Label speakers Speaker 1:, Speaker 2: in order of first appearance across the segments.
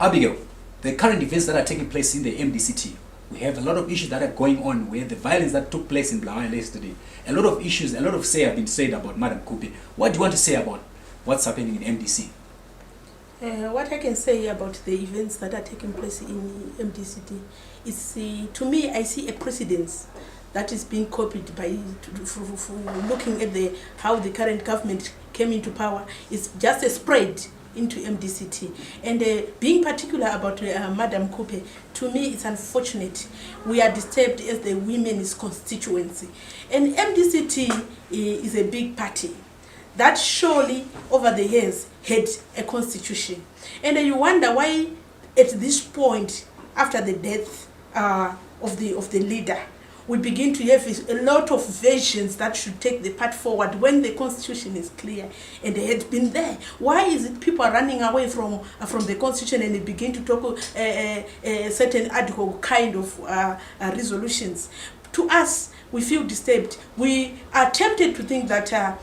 Speaker 1: Abigail, the current events that are taking place in the MDC T, we have a lot of issues that are going on. We have the violence that took place in Bulawayo yesterday. A lot of issues, a lot of say have been said about Madam Kupe. What do you want to say about what's happening in MDC?
Speaker 2: What I can say about the events that are taking place in MDCT is, to me, I see a precedence that is being copied by looking at how the current government came into power. It's just a spread into MDCT. And being particular about Madam Kupe, to me it's unfortunate. We are disturbed as the women's constituency. And MDCT is a big party that surely over the years had a constitution. And you wonder why at this point, after the death of the leader, we begin to have a lot of versions that should take the path forward when the constitution is clear and they had been there. Why is it people are running away from the constitution and they begin to talk certain ad hoc kind of resolutions? To us, we feel disturbed. We are tempted to think that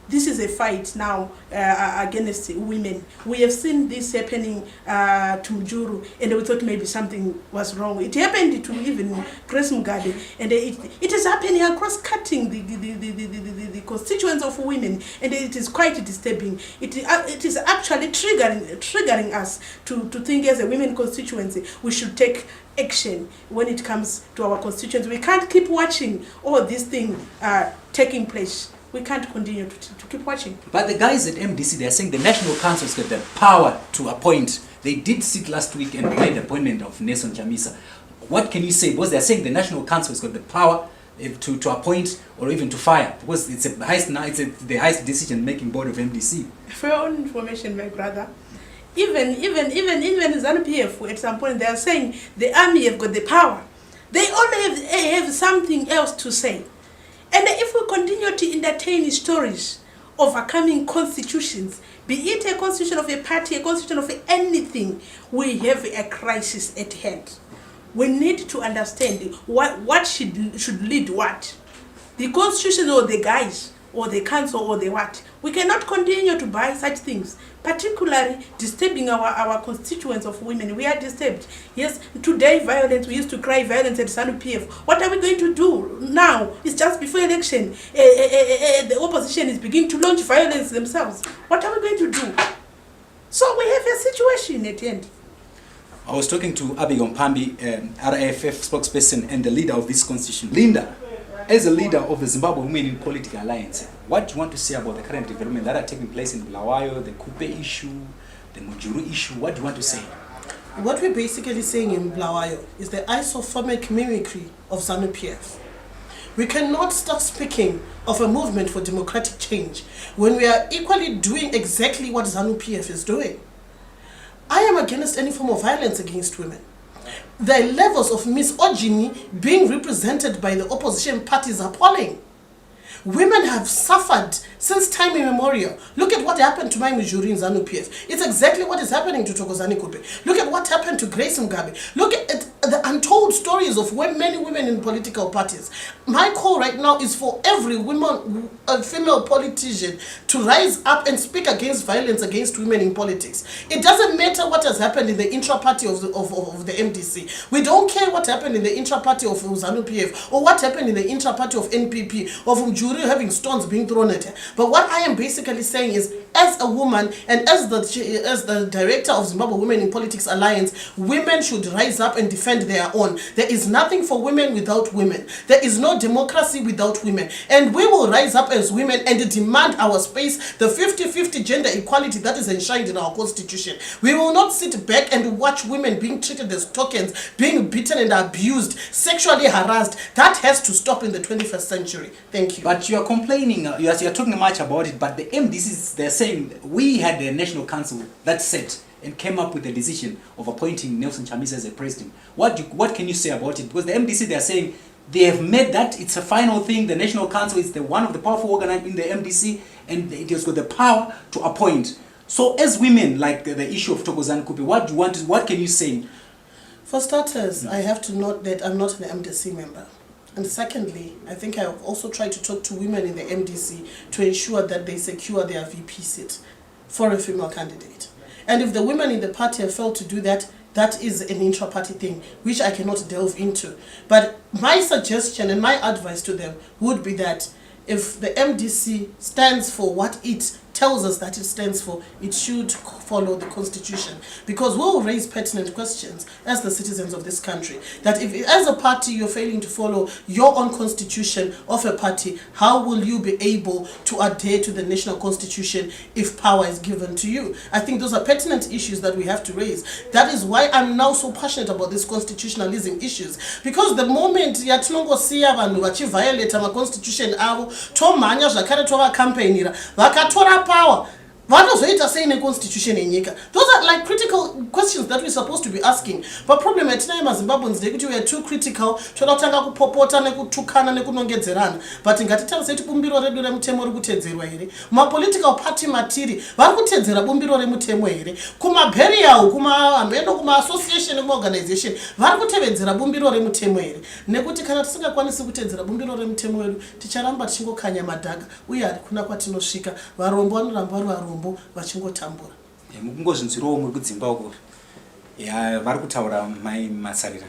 Speaker 2: this is a fight now against women. We have seen this happening to Mjuru, and we thought maybe something was wrong. It happened to even Grace Mugabe, and it is happening across cutting the constituents of women, and it is quite disturbing. It is actually triggering us to think as a women constituency we should take action when it comes to our constituents. We can't keep watching all these things taking place. We can't continue to keep watching.
Speaker 1: But the guys at MDC, they're saying the National Council's got the power to appoint. They did sit last week and made the appointment of Nelson Chamisa. What can you say? Because they're saying the National Council's got the power to appoint or even to fire, because it's the highest decision-making board of MDC. For
Speaker 2: your own information, my brother, even ZANU-PF at some point they are saying the army have got the power. They only have something else to say. And if we continue to entertain stories of overcoming constitutions, be it a constitution of a party, a constitution of anything, we have a crisis at hand. We need to understand what should lead what. The constitution or the guys or the council or the what. We cannot continue to buy such things, particularly disturbing our constituents of women. We are disturbed. Yes, today violence, we used to cry violence at ZANU-PF. What are we going to do now? It's just before election. The opposition is beginning to launch violence themselves. What are we going to do? So we have a situation at the end.
Speaker 1: I was talking to Abigail Mpambi, RAFF spokesperson and the leader of this constitution. Linda, as a leader of the Zimbabwe Women in Political Alliance, what do you want to say about the current development that are taking place in Bulawayo, the Kupe issue, the Mujuru issue? What do you want to say?
Speaker 3: What we're basically saying in Bulawayo is the isophomic mimicry of ZANU-PF. We cannot start speaking of a movement for democratic change when we are equally doing exactly what ZANU-PF is doing. I am against any form of violence against women. The levels of misogyny being represented by the opposition parties are appalling. Women have suffered since time immemorial. Look at what happened to Mai Mujuru in ZANU-PF. It's exactly what is happening to Thokozani Kupe. Look at what happened to Grace Mugabe. Look at the untold stories of many women in political parties. My call right now is for every female politician to rise up and speak against violence against women in politics. It doesn't matter what has happened in the intra-party of the MDC. We don't care what happened in the intra-party of ZANU-PF or what happened in the intra-party of NPP, of Mjuru having stones being thrown at her. But what I am basically saying is, as a woman and as the director of Zimbabwe Women in Politics Alliance, women should rise up and defend their own. There is nothing for women without women. There is no democracy without women. And we will rise up as women and demand our space, the 50-50 gender equality that is enshrined in our constitution. We will not sit back and watch women being treated as tokens, being beaten and abused, sexually harassed. That has to stop in the 21st century. Thank you.
Speaker 1: But you are complaining, you are talking much about it, but the MDCs, they're saying we had a national council that set and came up with the decision of appointing Nelson Chamisa as a president. What can you say about it? Because the MDC, they're saying they have made that, it's a final thing. The National Council is one of the powerful organs in the MDC, and it has got the power to appoint. So as women, like the issue of Thokozani Kupe, what can you say?
Speaker 3: For starters, I have to note that I'm not an MDC member. And secondly, I think I have also tried to talk to women in the MDC to ensure that they secure their VP seat for a female candidate. And if the women in the party have failed to do that, that is an intra-party thing, which I cannot delve into. But my suggestion and my advice to them would be that if the MDC stands for what it tells us that it stands for, it should follow the constitution, because we'll raise pertinent questions as the citizens of this country, that if as a party you're failing to follow your own constitution of a party, how will you be able to adhere to the national constitution if power is given to you? I think those are pertinent issues that we have to raise. That is why I'm now so passionate about these constitutionalism issues, because the moment yatinongosiya vanhu vachiviolate constitution avo, tomhanya zvakare tovakampenira vakatora power, vanozoita sei neconstitution yenyika? Those are like critical questions that we're supposed to be asking. But problem yatinayo maZimbabweans ndekuti we are too critical, toda kutanga kupopota nekutukana nekunongedzerana. But ngatitarise kuti bumbiro redu remutemo riri kutedzerwa here. Political party matiri vari kutedzera bumbiro remutemo here. Kumabheriyawo, kumahambendo, kuma-association, kuma-organization vari kutevedzera bumbiro remutemo here. Nekuti kana tisingakwanisi kutedzera bumbiro remutemo wedu, ticharamba tichingokanya madhaga uye hakuna kwatinosvika. Varombo vanoramba vari varombo vachingotambura.
Speaker 1: Mukungozvinzwirawo muri kudzimba uko. Vari kutaura mai Masarira.